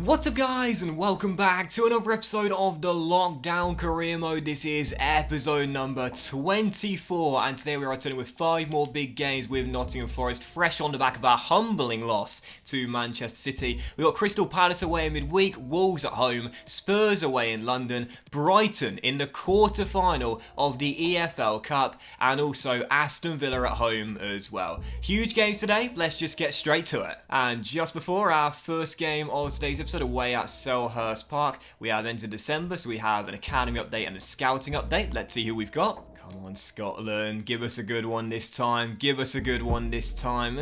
What's up guys, and welcome back to another episode of the Lockdown Career Mode. This is episode number 24, and today we are returning with 5 more big games with Nottingham Forest, fresh on the back of our humbling loss to Manchester City. We got Crystal Palace away in midweek, Wolves at home, Spurs away in London, Brighton in the quarter-final of the EFL Cup, and also Aston Villa at home as well. Huge games today, let's just get straight to it. And just before our first game of today's episode away at Selhurst Park, we have entered December, so we have an academy update and a scouting update. Let's see who we've got. Come on, Scotland, give us a good one this time. Give us a good one this time.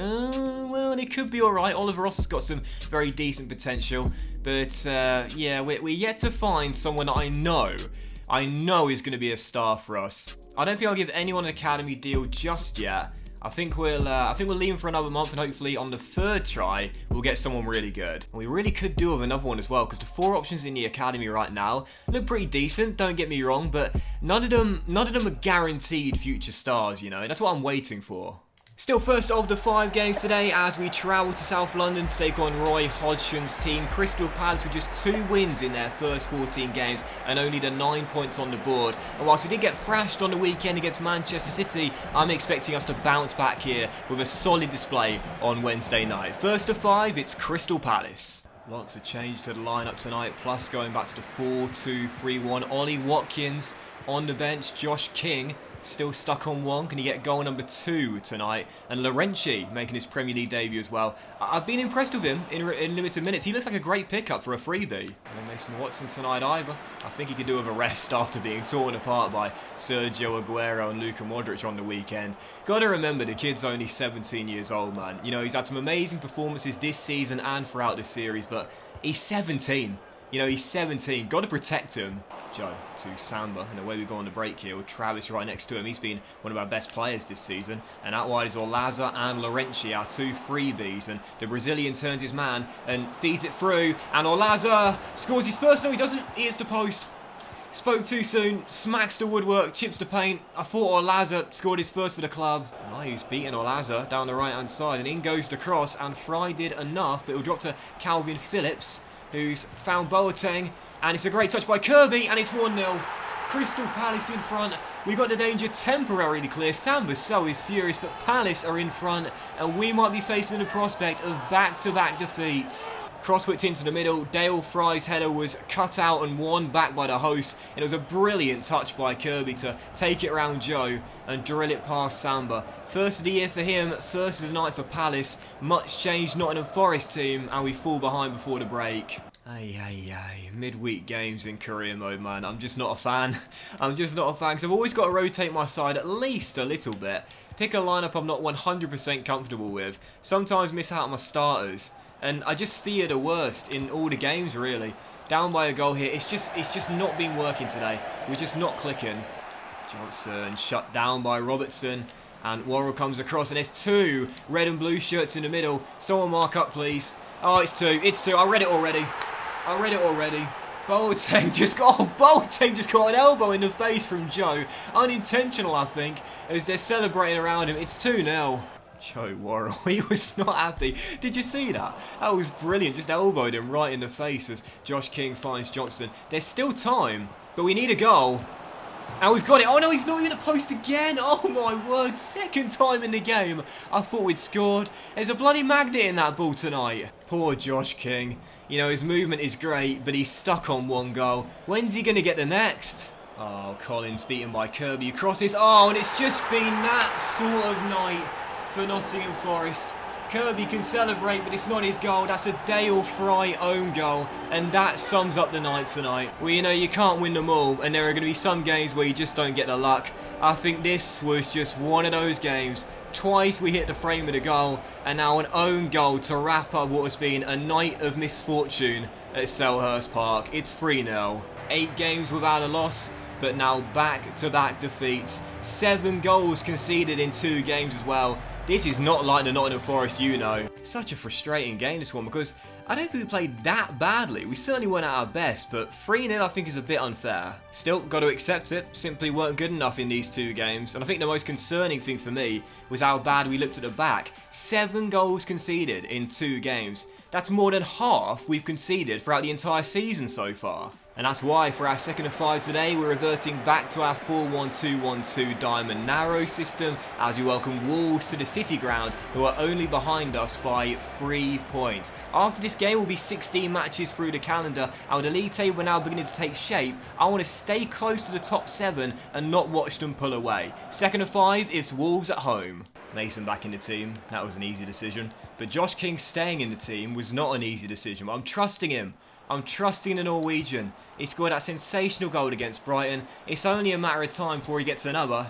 Well, it could be alright. Oliver Ross has got some very decent potential, but yeah, we're yet to find someone that I know is going to be a star for us. I don't think I'll give anyone an academy deal just yet. I think we'll leave him for another month, and hopefully on the third try we'll get someone really good. And we really could do with another one as well, because the 4 options in the academy right now look pretty decent. Don't get me wrong, but none of them are guaranteed future stars. You know, that's what I'm waiting for. Still first of the 5 games today as we travel to South London to take on Roy Hodgson's team. Crystal Palace with just 2 wins in their first 14 games and only the 9 points on the board. And whilst we did get thrashed on the weekend against Manchester City, I'm expecting us to bounce back here with a solid display on Wednesday night. First of 5, it's Crystal Palace. Lots of change to the lineup tonight, plus going back to the 4-2-3-1. Ollie Watkins on the bench, Josh King still stuck on 1. Can he get goal number 2 tonight? And Laurenti making his Premier League debut as well. I've been impressed with him in limited minutes. He looks like a great pickup for a freebie. No Mason Watson tonight either. I think he could do with a rest after being torn apart by Sergio Aguero and Luka Modric on the weekend. Gotta remember, the kid's only 17 years old, man. You know, he's had some amazing performances this season and throughout the series, but he's 17. You know, he's 17. Got to protect him. Joe to Samba, and away we go on the break here with Travis right next to him. He's been one of our best players this season. And out wide is Olaza and Laurenti, our 2 freebies. And the Brazilian turns his man and feeds it through. And Olaza scores his first. No, he doesn't. He hits the post. Spoke too soon. Smacks the woodwork. Chips the paint. I thought Olaza scored his first for the club. Nice beating Olaza down the right-hand side. And in goes the cross. And Fry did enough, but it'll drop to Calvin Phillips, who's found Boateng, and it's a great touch by Kirby, and it's 1-0. Crystal Palace in front. We got the danger temporarily clear. Samba so is furious, but Palace are in front, and we might be facing the prospect of back-to-back defeats. Cross-whipped into the middle. Dale Fry's header was cut out and won back by the host. It was a brilliant touch by Kirby to take it around Joe and drill it past Samba. First of the year for him, first of the night for Palace. Much changed Nottingham Forest team, and we fall behind before the break. Midweek games in career mode, man. I'm just not a fan. I'm just not a fan, because I've always got to rotate my side at least a little bit. Pick a lineup I'm not 100% comfortable with. Sometimes miss out on my starters. And I just fear the worst in all the games, really. Down by a goal here. It's just not been working today. We're just not clicking. Johnson shut down by Robertson. And Worrell comes across, and there's 2 red and blue shirts in the middle. Someone mark up, please. Oh, it's 2. It's 2. I read it already. Boateng just got an elbow in the face from Joe. Unintentional, I think, as they're celebrating around him. It's 2-0. Joe Worrell, he was not happy. Did you see that? That was brilliant. Just elbowed him right in the face as Josh King finds Johnson. There's still time, but we need a goal. And we've got it. Oh no, we've not hit the post again. Oh my word, 2nd time in the game. I thought we'd scored. There's a bloody magnet in that ball tonight. Poor Josh King. You know, his movement is great, but he's stuck on 1 goal. When's he going to get the next? Oh, Collins beaten by Kirby. Crosses. Oh, and it's just been that sort of night for Nottingham Forest. Kirby can celebrate, but it's not his goal. That's a Dale Fry own goal, and that sums up the night tonight. Well, you know, you can't win them all, and there are going to be some games where you just don't get the luck. I think this was just one of those games. Twice we hit the frame of the goal, and now an own goal to wrap up what has been a night of misfortune at Selhurst Park. It's 3-0. 8 games without a loss, but now back-to-back defeats. 7 goals conceded in 2 games as well. This is not like the Nottingham Forest you know. Such a frustrating game, this one, because I don't think we played that badly. We certainly weren't at our best, but 3-0 I think is a bit unfair. Still, got to accept it. Simply weren't good enough in these 2 games. And I think the most concerning thing for me was how bad we looked at the back. 7 goals conceded in 2 games. That's more than half we've conceded throughout the entire season so far. And that's why for our second of 5 today, we're reverting back to our 4-1-2-1-2 diamond narrow system as we welcome Wolves to the City ground, who are only behind us by 3 points. After this game will be 16 matches through the calendar, and with the league table now beginning to take shape, I want to stay close to the top 7 and not watch them pull away. Second of 5, it's Wolves at home. Mason back in the team, that was an easy decision. But Josh King staying in the team was not an easy decision. I'm trusting him. I'm trusting the Norwegian. He scored that sensational goal against Brighton. It's only a matter of time before he gets another.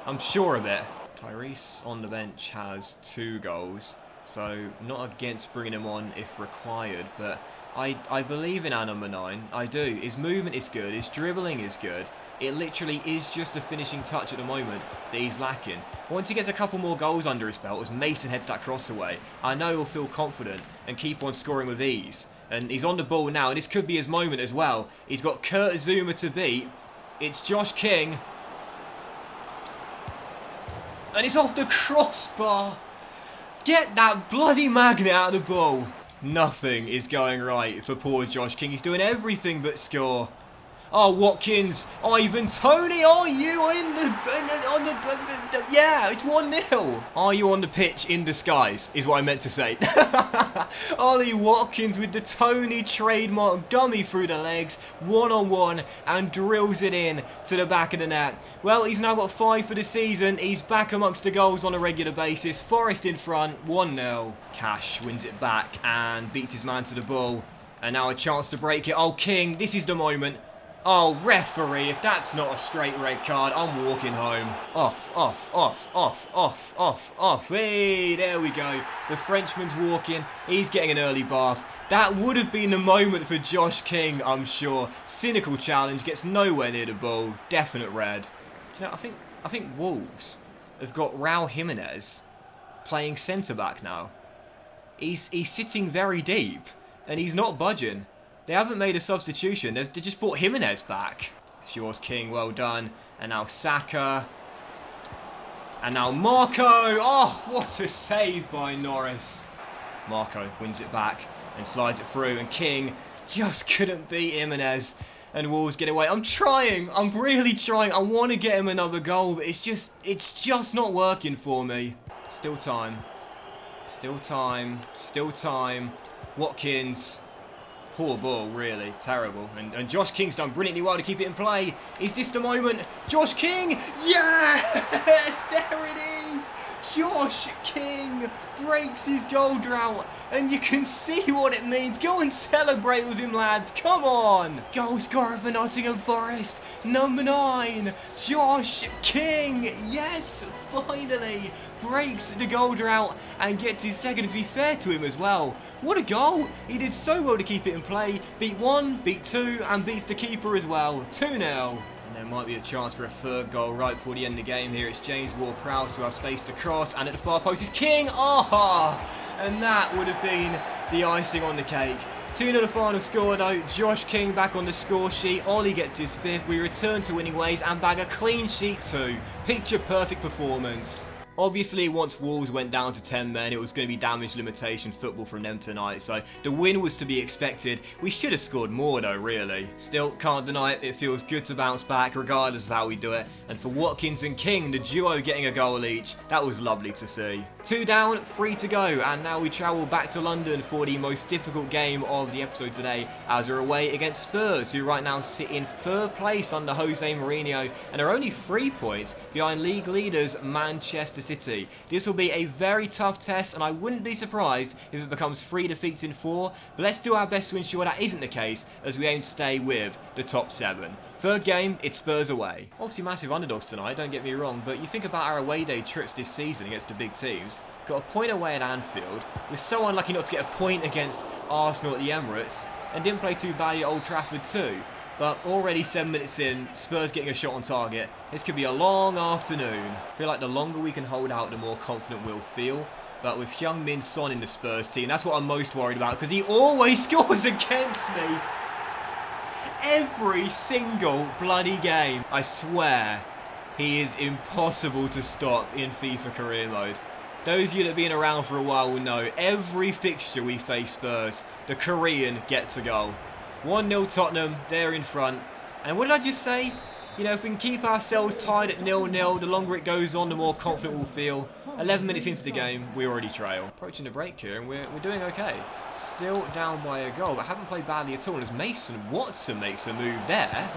I'm sure of it. Tyrese on the bench has 2 goals, so not against bringing him on if required, but I believe in our number 9. I do. His movement is good. His dribbling is good. It literally is just a finishing touch at the moment that he's lacking. Once he gets a couple more goals under his belt as Mason heads that cross away, I know he'll feel confident and keep on scoring with ease. And he's on the ball now, and this could be his moment as well. He's got Kurt Zouma to beat. It's Josh King. And it's off the crossbar. Get that bloody magnet out of the ball. Nothing is going right for poor Josh King. He's doing everything but score. Oh, Watkins, Ivan, Tony, are you yeah, it's 1-0. Are you on the pitch in disguise, is what I meant to say. Ollie Watkins with the Tony trademark dummy through the legs, one-on-one, and drills it in to the back of the net. Well, he's now got 5 for the season. He's back amongst the goals on a regular basis. Forest in front, 1-0. Cash wins it back and beats his man to the ball. And now a chance to break it. Oh, King, this is the moment. Oh, referee, if that's not a straight red card, I'm walking home. Off, off, off, off, off, off, off. Hey, there we go. The Frenchman's walking. He's getting an early bath. That would have been the moment for Josh King, I'm sure. Cynical challenge, gets nowhere near the ball. Definite red. Do you know, I think Wolves have got Raul Jimenez playing centre-back now. He's sitting very deep, and he's not budging. They haven't made a substitution. They just brought Jimenez back. It's yours, King. Well done. And now Saka. And now Marco. Oh, what a save by Norris. Marco wins it back and slides it through. And King just couldn't beat Jimenez. And Wolves get away. I'm trying. I'm really trying. I want to get him another goal, but it's just not working for me. Still time. Still time. Still time. Watkins. Poor ball, really. Terrible. And Josh King's done brilliantly well to keep it in play. Is this the moment? Josh King! Yes! There it is! Josh King breaks his goal drought. And you can see what it means. Go and celebrate with him, lads. Come on! Goal scorer for Nottingham Forest. Number 9. Josh King. Yes, finally. Breaks the goal drought and gets his second. And to be fair to him as well, what a goal! He did so well to keep it in play. Beat 1, beat 2, and beats the keeper as well. 2-0. And there might be a chance for a third goal right before the end of the game here. It's James Ward-Prowse who has space to cross, and at the far post is King. Ah! And that would have been the icing on the cake. 2-0 the final score though. Josh King back on the score sheet. Ollie gets his 5th. We return to winning ways and bag a clean sheet too. Picture perfect performance. Obviously, once Wolves went down to 10 men, it was going to be damage limitation football from them tonight, so the win was to be expected. We should have scored more though, really. Still, can't deny it, it feels good to bounce back regardless of how we do it. And for Watkins and King, the duo getting a goal each, that was lovely to see. 2 down, 3 to go, and now we travel back to London for the most difficult game of the episode today, as we're away against Spurs, who right now sit in 3rd place under Jose Mourinho, and are only 3 points behind league leaders Manchester City. This will be a very tough test, and I wouldn't be surprised if it becomes 3 defeats in 4, but let's do our best to ensure that isn't the case as we aim to stay with the top 7. Third game, it's Spurs away. Obviously massive underdogs tonight, don't get me wrong, but you think about our away day trips this season against the big teams. Got a point away at Anfield, we're so unlucky not to get a point against Arsenal at the Emirates, and didn't play too badly at Old Trafford too. But already 7 minutes in, Spurs getting a shot on target. This could be a long afternoon. I feel like the longer we can hold out, the more confident we'll feel. But with Heung-min Son in the Spurs team, that's what I'm most worried about, because he always scores against me. Every single bloody game. I swear, he is impossible to stop in FIFA career mode. Those of you that have been around for a while will know every fixture we face Spurs, the Korean gets a goal. 1-0 Tottenham, they're in front. And what did I just say? You know, if we can keep ourselves tied at 0-0, the longer it goes on, the more confident we'll feel. 11 minutes into the game, we already trail. Approaching the break here, and we're doing okay. Still down by a goal, but haven't played badly at all. And as Mason Watson makes a move there.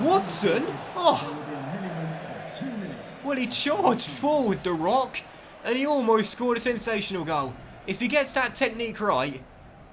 Watson? Oh! Well, he charged forward the rock, and he almost scored a sensational goal. If he gets that technique right,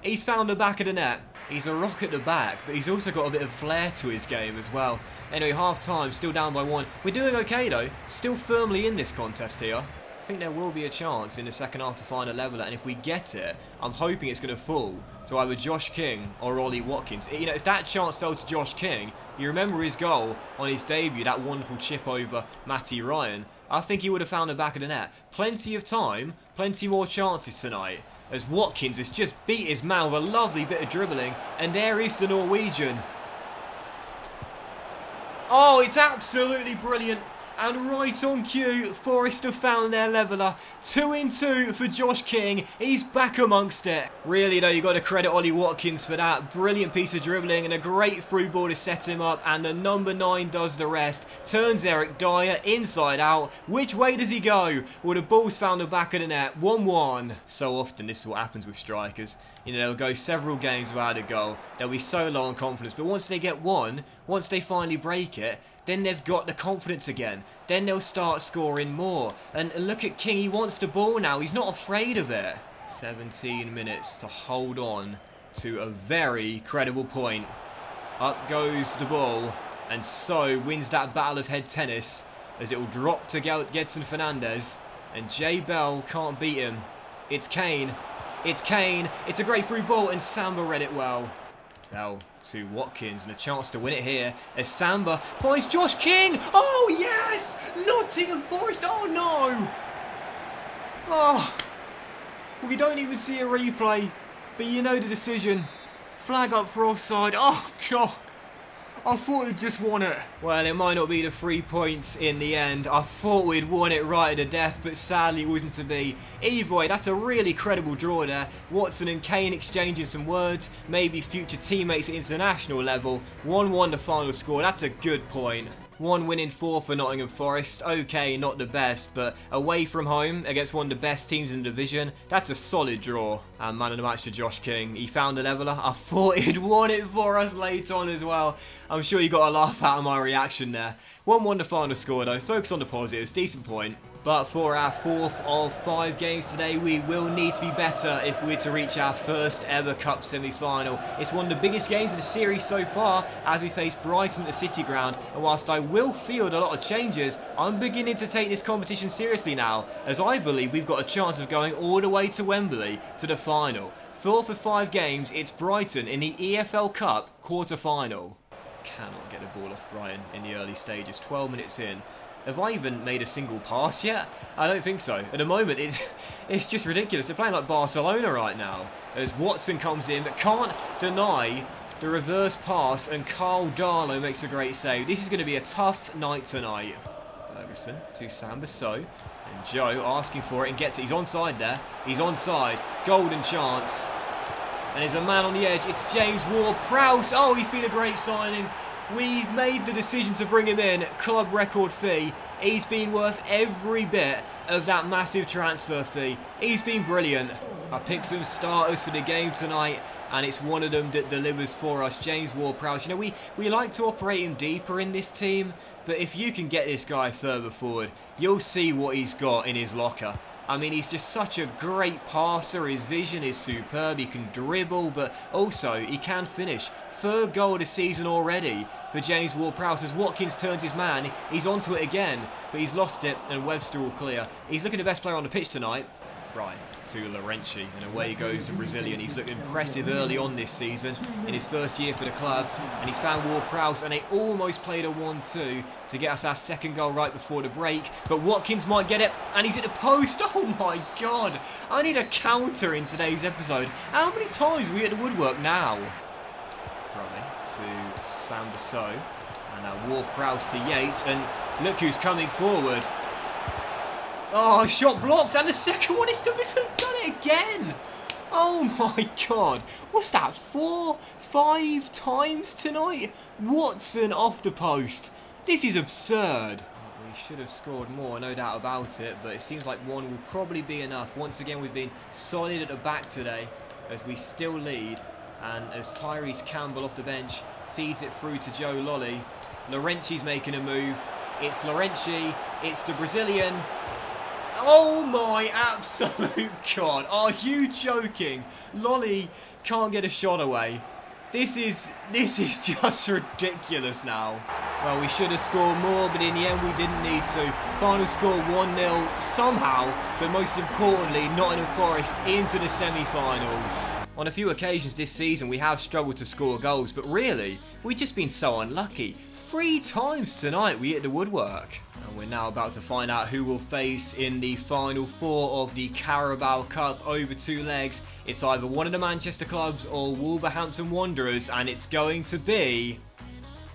he's found the back of the net. He's a rock at the back, but he's also got a bit of flair to his game as well. Anyway, half time, still down by 1. We're doing okay though, still firmly in this contest here. I think there will be a chance in the second half to find a leveller, and if we get it, I'm hoping it's going to fall to either Josh King or Ollie Watkins. You know, if that chance fell to Josh King, you remember his goal on his debut, that wonderful chip over Matty Ryan. I think he would have found the back of the net. Plenty of time, plenty more chances tonight, as Watkins has just beat his man with a lovely bit of dribbling, and there is the Norwegian. Oh, it's absolutely brilliant. And right on cue, Forest have found their leveller. 2-2 for Josh King. He's back amongst it. Really though, you've got to credit Ollie Watkins for that. Brilliant piece of dribbling and a great through ball to set him up. And the number 9 does the rest. Turns Eric Dyer inside out. Which way does he go? Well, the ball's found the back of the net. 1-1. So often this is what happens with strikers. You know, they'll go several games without a goal. They'll be so low on confidence. But once they get one, once they finally break it, then they've got the confidence again. Then they'll start scoring more. And look at King, he wants the ball now. He's not afraid of it. 17 minutes to hold on to a very credible point. Up goes the ball. And so wins that battle of head tennis as it will drop to Gedson Fernandes. And Jay Bell can't beat him. It's Kane. It's Kane. It's a great through ball and Samba read it well. Bell to Watkins and a chance to win it here as Samba finds Josh King. Oh yes! Nottingham Forest. Oh no! Oh, we don't even see a replay, but you know the decision. Flag up for offside. Oh god! I thought we'd just won it. Well, it might not be the 3 points in the end. I thought we'd won it right to death, but sadly it wasn't to be. Either way, that's a really credible draw there. Watson and Kane exchanging some words, maybe future teammates at international level. 1-1 the final score, that's a good point. 1 win in 4 for Nottingham Forest. Okay, not the best, but away from home against one of the best teams in the division, that's a solid draw. And man of the match to Josh King. He found the leveller. I thought he'd won it for us late on as well. I'm sure you got a laugh out of my reaction there. 1-1 the final score though. Focus on the positives. Decent point. But for our 4th of 5 games today, we will need to be better if we're to reach our first ever Cup semi-final. It's one of the biggest games of the series so far as we face Brighton at the City Ground. And whilst I will field a lot of changes, I'm beginning to take this competition seriously now, as I believe we've got a chance of going all the way to Wembley to the final. 4th of 5 games, it's Brighton in the EFL Cup quarter-final. Cannot get the ball off Brighton in the early stages, 12 minutes in. Have I even made a single pass yet? I don't think so. At the moment, it's just ridiculous. They're playing like Barcelona right now. As Watson comes in, but can't deny the reverse pass, and Carl Darlow makes a great save. This is going to be a tough night tonight. Ferguson to Samba So. And Joe asking for it and gets it. He's onside there. He's onside. Golden chance. And there's a man on the edge. It's James Ward-Prowse. Oh, he's been a great signing. We made the decision to bring him in, club record fee. He's been worth every bit of that massive transfer fee. He's been brilliant. I picked some starters for the game tonight, and it's one of them that delivers for us, James Ward-Prowse. You know, we like to operate him deeper in this team, but if you can get this guy further forward, you'll see what he's got in his locker. I mean, he's just such a great passer. His vision is superb. He can dribble, but also he can finish. 3rd goal of the season already for James Ward-Prowse as Watkins turns his man. He's onto it again, but he's lost it, and Webster will clear. He's looking the best player on the pitch tonight. Fry to Laurenti, and away goes the Brazilian. He's looked impressive early on this season in his first year for the club, and he's found Ward-Prowse, and they almost played a 1-2 to get us our 2nd goal right before the break, but Watkins might get it, and he's at the post. Oh my god, I need a counter in today's episode. How many times are we at the woodwork now? To Samba So, and now Ward-Prowse to Yates, and look who's coming forward. Oh, shot blocked, and the second one is done it again. Oh my god. What's that, 4, 5 times tonight? Watson off the post. This is absurd. We should have scored more, no doubt about it, but it seems like one will probably be enough. Once again, we've been solid at the back today as we still lead, and as Tyrese Campbell off the bench feeds it through to Joe Lolly. Laurenti's making a move. It's Laurenti, it's the Brazilian. Oh my absolute god, are you joking? Lolly can't get a shot away. This is just ridiculous now. Well, we should have scored more, but in the end we didn't need to. Final score 1-0 somehow, but most importantly, Nottingham Forest into the semi-finals. On a few occasions this season we have struggled to score goals, but really, we've just been so unlucky. 3 times tonight we hit the woodwork. And we're now about to find out who we'll face in the final 4 of the Carabao Cup over 2 legs. It's either one of the Manchester clubs or Wolverhampton Wanderers, and it's going to be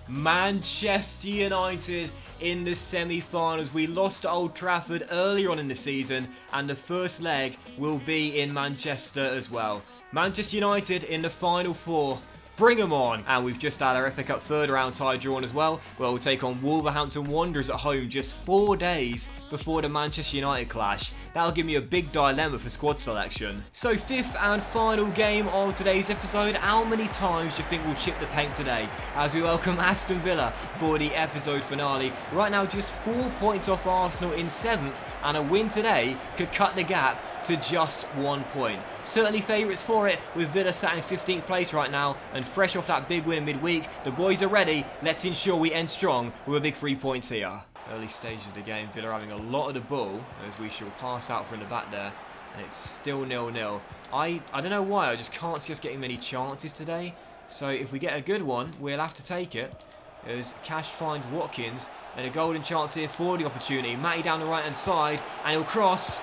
Manchester United in the semi-finals. We lost at Old Trafford earlier on in the season, and the first leg will be in Manchester as well. Manchester United in the final 4. Bring them on! And we've just had our FA Cup third round tie drawn as well, where we'll take on Wolverhampton Wanderers at home just 4 days before the Manchester United clash. That'll give me a big dilemma for squad selection. So 5th and final game of today's episode. How many times do you think we'll chip the paint today as we welcome Aston Villa for the episode finale? Right now just 4 points off Arsenal in 7th, and a win today could cut the gap to just 1 point. Certainly favourites for it, with Villa sat in 15th place right now, and fresh off that big win in midweek, the boys are ready. Let's ensure we end strong with a big 3 points here. Early stages of the game, Villa having a lot of the ball, as we shall pass out from the back there, and it's still 0-0. I don't know why, I just can't see us getting many chances today, so if we get a good one, we'll have to take it, as Cash finds Watkins, and a golden chance here for the opportunity. Matty down the right hand side, and he'll cross.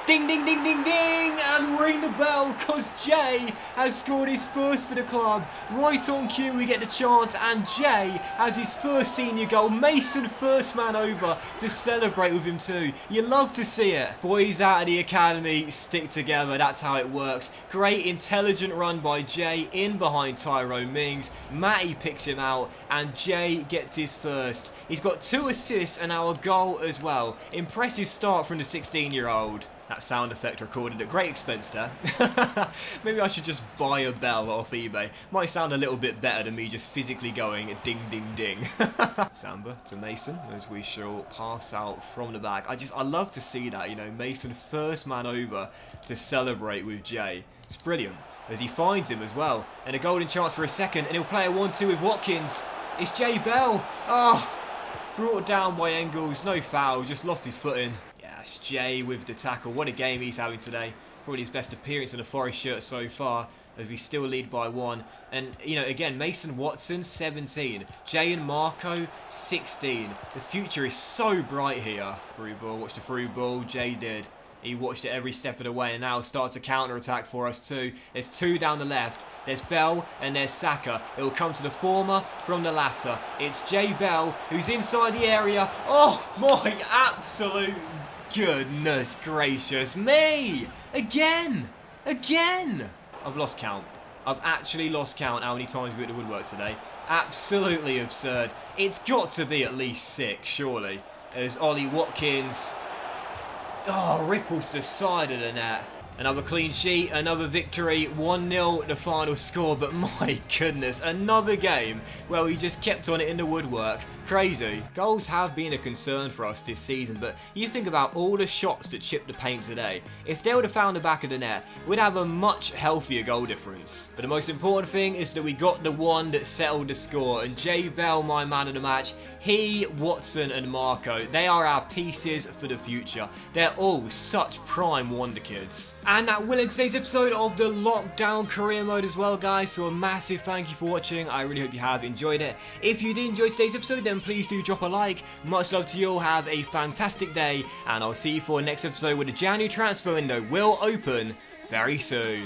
Ding, ding, ding, ding, ding, and ring the bell, because Jay has scored his first for the club. Right on cue, we get the chance, and Jay has his first senior goal. Mason first man over to celebrate with him too. You love to see it. Boys out of the academy stick together, that's how it works. Great intelligent run by Jay in behind Tyrone Mings. Matty picks him out, and Jay gets his first. He's got 2 assists and now a goal as well. Impressive start from the 16-year-old. That sound effect recorded at great expense there. Maybe I should just buy a bell off eBay. Might sound a little bit better than me just physically going ding ding ding. Samba to Mason as we shall pass out from the back. I love to see that, you know, Mason first man over to celebrate with Jay. It's brilliant as he finds him as well. And a golden chance for a second, and he'll play a 1-2 with Watkins. It's Jay Bell. Oh, brought down by Engels, no foul, just lost his footing. That's Jay with the tackle. What a game he's having today. Probably his best appearance in a Forest shirt so far, as we still lead by 1. And, you know, again, Mason Watson, 17. Jay and Marco, 16. The future is so bright here. Through ball, watch the through ball. Jay did. He watched it every step of the way, and now starts a counter-attack for us too. There's 2 down the left. There's Bell and there's Saka. It will come to the former from the latter. It's Jay Bell who's inside the area. Oh my absolute goodness gracious me! Again! I've lost count. I've actually lost count how many times we hit the woodwork today. Absolutely absurd. It's got to be at least 6, surely. As Ollie Watkins ripples to the side of the net. Another clean sheet, another victory, 1-0 the final score, but my goodness, another game where we just kept on it in the woodwork. Crazy. Goals have been a concern for us this season, but you think about all the shots that chipped the paint today. If they would have found the back of the net, we'd have a much healthier goal difference. But the most important thing is that we got the one that settled the score, and Jay Bell, my man of the match, he, Watson and Marco, they are our pieces for the future. They're all such prime wonder kids. And that will end today's episode of the Lockdown Career Mode as well, guys, so a massive thank you for watching. I really hope you have enjoyed it. If you did enjoy today's episode, then please do drop a like. Much love to you all, have a fantastic day, and I'll see you for the next episode where the January transfer window will open very soon.